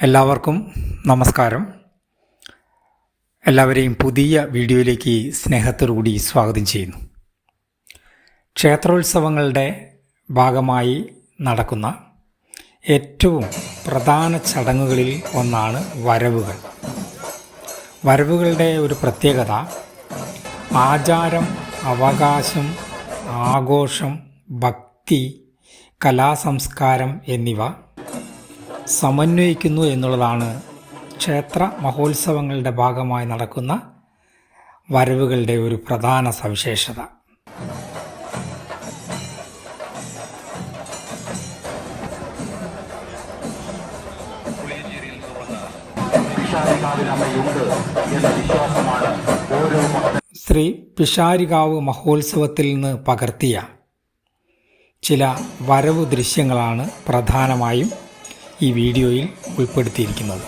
എല്ലാവർക്കും നമസ്കാരം. എല്ലാവരെയും പുതിയ വീഡിയോയിലേക്ക് സ്നേഹത്തോടുകൂടി സ്വാഗതം ചെയ്യുന്നു. ക്ഷേത്രോത്സവങ്ങളുടെ ഭാഗമായി നടക്കുന്ന ഏറ്റവും പ്രധാന ചടങ്ങുകളിൽ ഒന്നാണ് വരവുകൾ. വരവുകളുടെ ഒരു പ്രത്യേകത ആചാരം, അവകാശം, ആഘോഷം, ഭക്തി, കലാസംസ്കാരം എന്നിവ സമന്വയിക്കുന്നു എന്നുള്ളതാണ് ക്ഷേത്ര മഹോത്സവങ്ങളുടെ ഭാഗമായി നടക്കുന്ന വരവുകളുടെ ഒരു പ്രധാന സവിശേഷത. ശ്രീ പിഷാരികാവ് മഹോത്സവത്തിൽ നിന്ന് പകർത്തിയ ചില വരവ് ദൃശ്യങ്ങളാണ് പ്രധാനമായും ഈ വീഡിയോയിൽ ഉൾപ്പെടുത്തിയിരിക്കുന്നത്.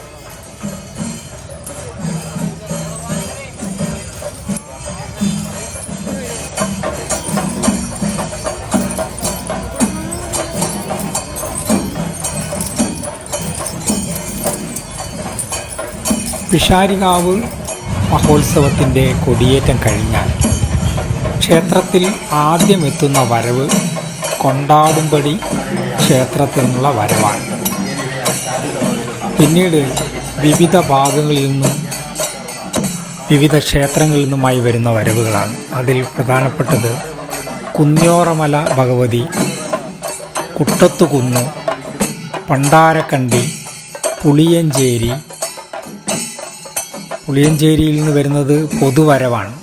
പിഷാരികാവ് മഹോത്സവത്തിൻ്റെ കൊടിയേറ്റം കഴിഞ്ഞാൽ ക്ഷേത്രത്തിൽ ആദ്യം എത്തുന്ന വരവ് കൊണ്ടാടുംപടി ക്ഷേത്രത്തിൽ നിന്നുള്ള വരവാണ്. പിന്നീട് വിവിധ ഭാഗങ്ങളിൽ നിന്നും വിവിധ ക്ഷേത്രങ്ങളിൽ നിന്നുമായി വരുന്ന വരവുകളാണ്. അതിൽ പ്രധാനപ്പെട്ടത് കുഞ്ഞോറമല ഭഗവതി, കുട്ടത്തുകുന്ന്, പണ്ടാരക്കണ്ടി, പുളിയഞ്ചേരിയിൽ നിന്ന് വരുന്നത് പൊതുവരവാണ്.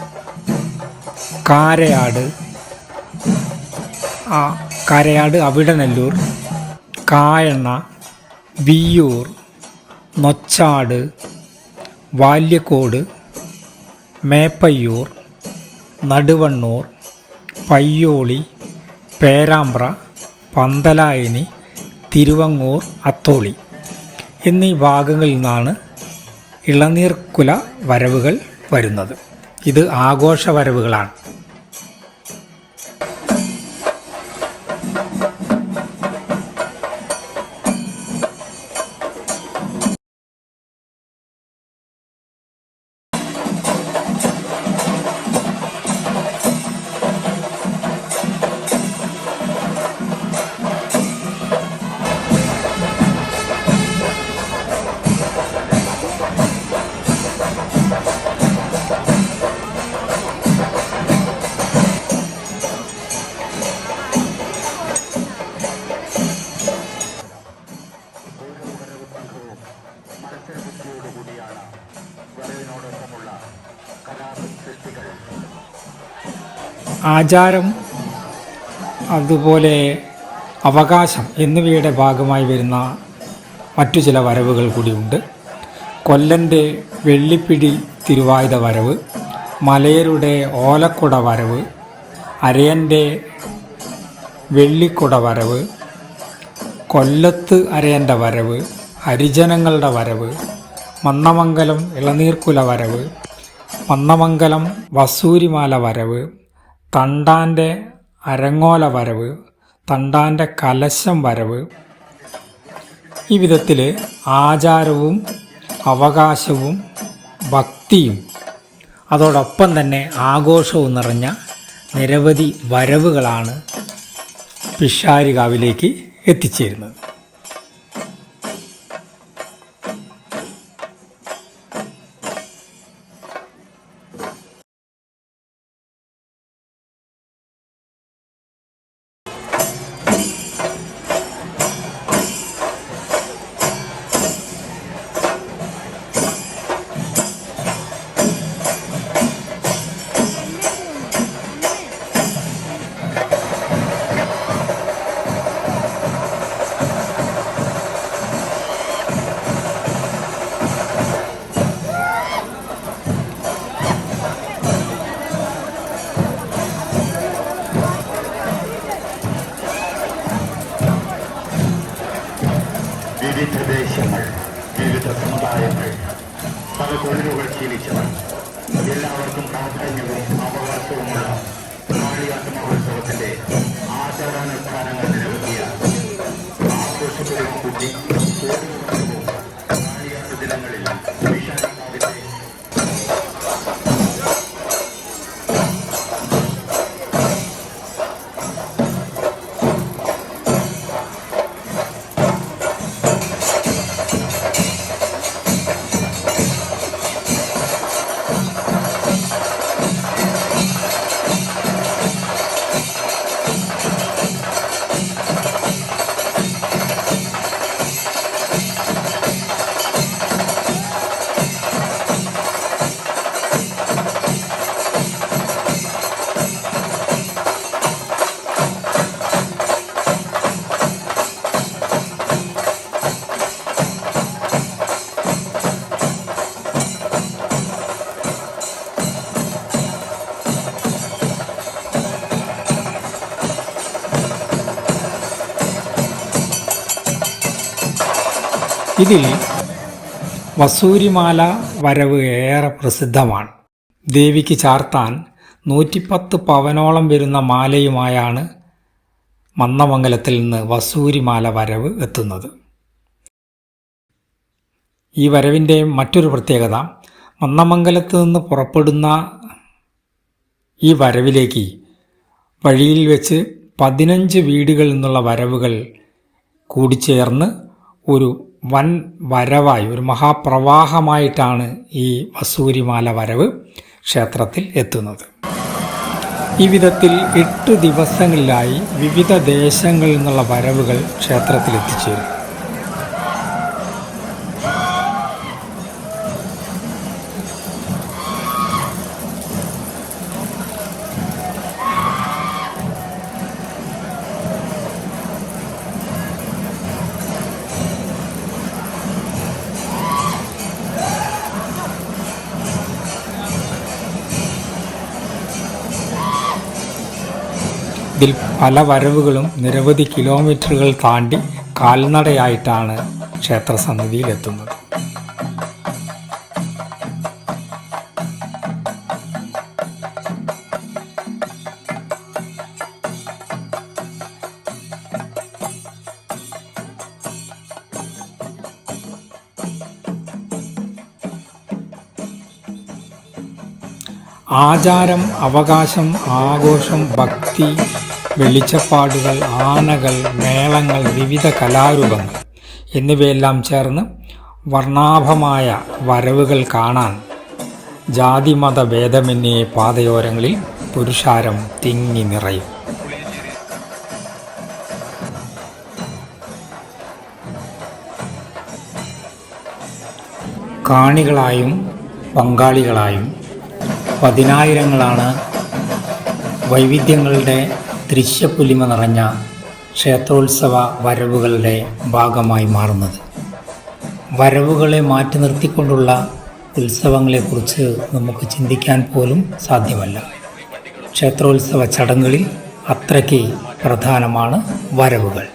കാരയാട്, അവിടനല്ലൂർ, കായണ്ണ, വിയ്യൂർ, നൊച്ചാട്, വാല്യക്കോട്, മേപ്പയ്യൂർ, നടുവണ്ണൂർ, പയ്യോളി, പേരാമ്പ്ര, പന്തലായനി, തിരുവങ്ങൂർ, അത്തോളി എന്നീ ഭാഗങ്ങളിൽ നിന്നാണ് ഇളനീർക്കുല വരവുകൾ വരുന്നത്. ഇത് ആഘോഷ വരവുകളാണ്. ആചാരം, അതുപോലെ അവകാശം എന്നിവയുടെ ഭാഗമായി വരുന്ന മറ്റു ചില വരവുകൾ കൂടിയുണ്ട്. കൊല്ലൻ്റെ വെള്ളിപ്പിടി തിരുവായുധ വരവ്, മലയരുടെ ഓലക്കുട വരവ്, അരയൻ്റെ വെള്ളിക്കുട വരവ്, കൊല്ലത്ത് അരയൻ്റെ വരവ്, ഹരിജനങ്ങളുടെ വരവ്, മന്നമംഗലം ഇളനീർക്കുല വരവ്, മന്നമംഗലം വസൂരിമാല വരവ്, തണ്ടാൻ്റെ അരങ്ങോല വരവ്, തണ്ടാൻ്റെ കലശം വരവ്. ഈ വിധത്തിൽ ആചാരവും അവകാശവും ഭക്തിയും അതോടൊപ്പം തന്നെ ആഘോഷവും നിറഞ്ഞ നിരവധി വരവുകളാണ് പിഷാരികാവിലേക്ക് എത്തിച്ചേരുന്നത്. ഇതിൽ വസൂരിമാല വരവ് ഏറെ പ്രസിദ്ധമാണ്. ദേവിക്ക് ചാർത്താൻ 110 പവനോളം വരുന്ന മാലയുമായാണ് മന്നമംഗലത്തിൽ നിന്ന് വസൂരിമാല വരവ് എത്തുന്നത്. ഈ വരവിൻ്റെ മറ്റൊരു പ്രത്യേകത, മന്നമംഗലത്ത് നിന്ന് പുറപ്പെടുന്ന ഈ വരവിലേക്ക് വഴിയിൽ വെച്ച് 15 വീടുകളിൽ നിന്നുള്ള വരവുകൾ കൂടിച്ചേർന്ന് ഒരു വൻ വരവായി, ഒരു മഹാപ്രവാഹമായിട്ടാണ് ഈ വസൂരിമാല വരവ് ക്ഷേത്രത്തിൽ എത്തുന്നത്. ഈ വിധത്തിൽ 8 ദിവസങ്ങളിലായി വിവിധ ദേശങ്ങളിൽ നിന്നുള്ള വരവുകൾ ക്ഷേത്രത്തിൽ എത്തിച്ചേരും. ഇതിൽ പല വരവുകളും നിരവധി കിലോമീറ്ററുകൾ താണ്ടി കാൽനടയായിട്ടാണ് ക്ഷേത്രസന്നിധിയിലെത്തുന്നത്. ആചാരം, അവകാശം, ആഘോഷം, ഭക്തി, വെളിച്ചപ്പാടുകൾ, ആനകൾ, മേളങ്ങൾ, വിവിധ കലാരൂപങ്ങൾ എന്നിവയെല്ലാം ചേർന്ന് വർണ്ണാഭമായ വരവുകൾ കാണാൻ ജാതിമത ഭേദമന്യേ പാതയോരങ്ങളിൽ പുരുഷാരം തിങ്ങി നിറയും. കാണികളായും പങ്കാളികളായും പതിനായിരങ്ങളാണ് വൈവിധ്യങ്ങളുടെ ദൃശ്യപ്പൊലിമ നിറഞ്ഞ ക്ഷേത്രോത്സവ വരവുകളുടെ ഭാഗമായി മാറുന്നത്. വരവുകളെ മാറ്റി നിർത്തിക്കൊണ്ടുള്ള ഉത്സവങ്ങളെക്കുറിച്ച് നമുക്ക് ചിന്തിക്കാൻ പോലും സാധ്യമല്ല. ക്ഷേത്രോത്സവ ചടങ്ങുകളിൽ അത്രയ്ക്ക് പ്രധാനമാണ് വരവുകൾ.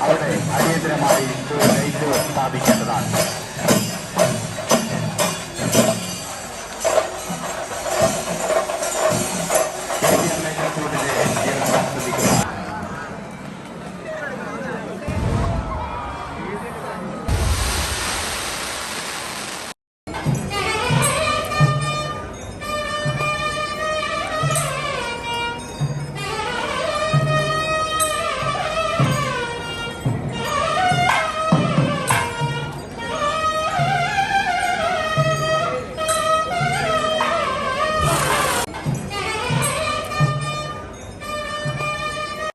അവിടെ അടിയന്തരമായി ലൈറ്റ് സ്ഥാപിക്കേണ്ടതാണ്.